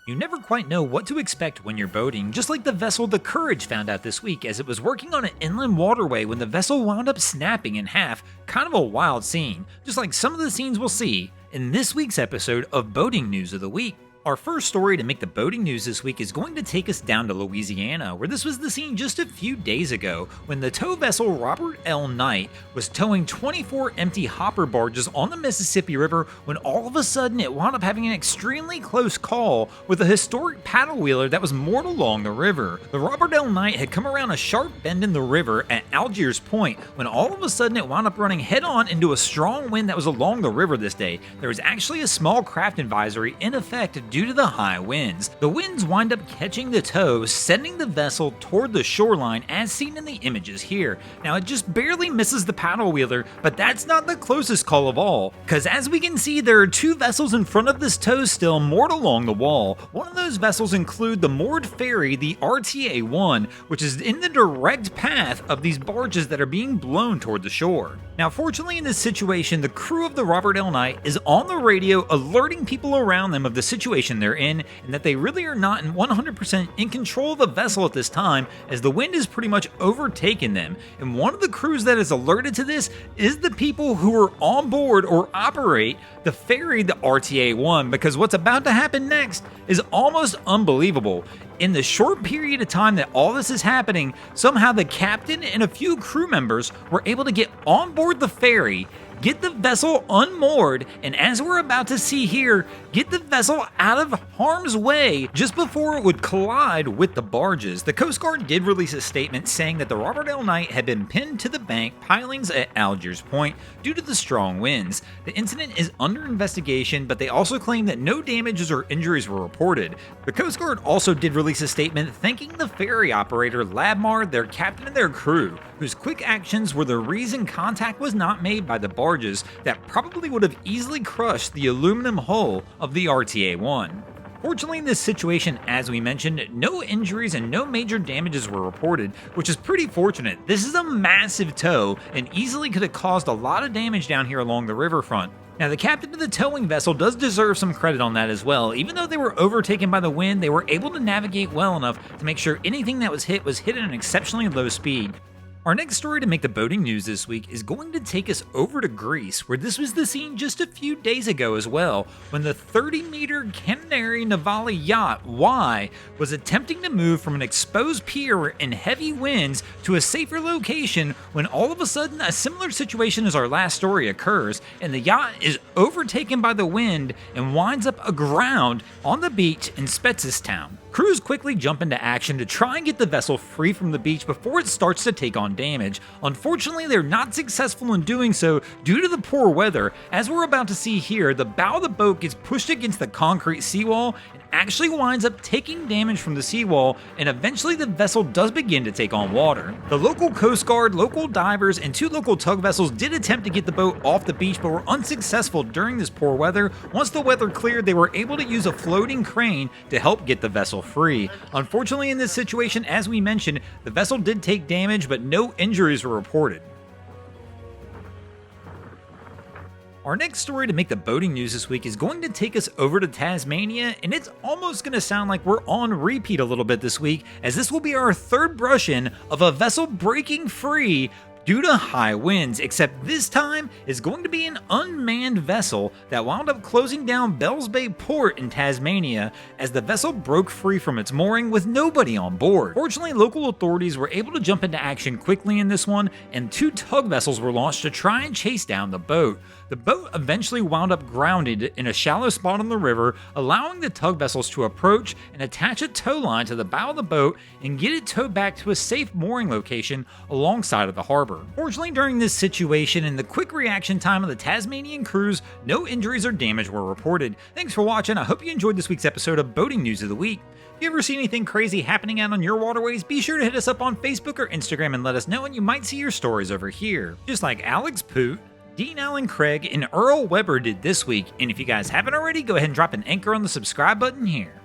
You never quite know what to expect when you're boating, just like the vessel the Courage found out this week as it was working on an inland waterway when the vessel wound up snapping in half. Kind of a wild scene, just like some of the scenes we'll see in this week's episode of Boating News of the Week. Our first story to make the boating news this week is going to take us down to Louisiana, where this was the scene just a few days ago when the tow vessel Robert L. Knight was towing 24 empty hopper barges on the Mississippi River when all of a sudden it wound up having an extremely close call with a historic paddle wheeler that was moored along the river. The Robert L. Knight had come around a sharp bend in the river at Algiers Point when all of a sudden it wound up running head-on into a strong wind that was along the river this day. There was actually a small craft advisory in effect due to the high winds. The winds wind up catching the tow, sending the vessel toward the shoreline as seen in the images here. Now it just barely misses the paddle wheeler, but that's not the closest call of all, because as we can see there are two vessels in front of this tow still moored along the wall. One of those vessels include the moored ferry, the RTA-1, which is in the direct path of these barges that are being blown toward the shore. Now fortunately in this situation, the crew of the Robert L. Knight is on the radio alerting people around them of the situation they're in and that they really are not 100% in control of the vessel at this time as the wind has pretty much overtaken them. And one of the crews that is alerted to this is the people who are on board or operate the ferry, the RTA-1, because what's about to happen next is almost unbelievable. In the short period of time that all this is happening, somehow the captain and a few crew members were able to get on board the ferry, get the vessel unmoored, and as we're about to see here, get the vessel out of harm's way just before it would collide with the barges. The Coast Guard did release a statement saying that the Robert L. Knight had been pinned to the bank pilings at Algiers Point due to the strong winds. The incident is under investigation, but they also claim that no damages or injuries were reported. The Coast Guard also did release a statement thanking the ferry operator Labmar, their captain, and their crew, whose quick actions were the reason contact was not made by the barges that probably would have easily crushed the aluminum hull of the RTA-1. Fortunately in this situation, as we mentioned, no injuries and no major damages were reported, which is pretty fortunate. This is a massive tow and easily could have caused a lot of damage down here along the riverfront. Now, the captain of the towing vessel does deserve some credit on that as well. Even though they were overtaken by the wind, they were able to navigate well enough to make sure anything that was hit at an exceptionally low speed. Our next story to make the boating news this week is going to take us over to Greece, where this was the scene just a few days ago as well, when the 30-meter Canary Navali yacht Y was attempting to move from an exposed pier in heavy winds to a safer location when all of a sudden a similar situation as our last story occurs, and the yacht is overtaken by the wind and winds up aground on the beach in Spetses. Crews quickly jump into action to try and get the vessel free from the beach before it starts to take on damage. Unfortunately, they're not successful in doing so due to the poor weather. As we're about to see here, the bow of the boat gets pushed against the concrete seawall and actually winds up taking damage from the seawall, and eventually the vessel does begin to take on water. The local Coast Guard, local divers, and two local tug vessels did attempt to get the boat off the beach but were unsuccessful during this poor weather. Once the weather cleared, they were able to use a floating crane to help get the vessel free. Unfortunately in this situation, as we mentioned, the vessel did take damage but no injuries were reported. Our next story to make the boating news this week is going to take us over to Tasmania, and it's almost going to sound like we're on repeat a little bit this week, as this will be our third brush-in of a vessel breaking free due to high winds, except this time is going to be an unmanned vessel that wound up closing down Bells Bay Port in Tasmania as the vessel broke free from its mooring with nobody on board. Fortunately, local authorities were able to jump into action quickly in this one, and two tug vessels were launched to try and chase down the boat. The boat eventually wound up grounded in a shallow spot on the river, allowing the tug vessels to approach and attach a tow line to the bow of the boat and get it towed back to a safe mooring location alongside of the harbor. Fortunately, during this situation and the quick reaction time of the Tasmanian crews, no injuries or damage were reported. Thanks for watching. I hope you enjoyed this week's episode of Boating News of the Week. If you ever see anything crazy happening out on your waterways, be sure to hit us up on Facebook or Instagram and let us know, and you might see your stories over here. Just like Alex Poot, Dean Allen Craig, and Earl Weber did this week. And if you guys haven't already, go ahead and drop an anchor on the subscribe button here.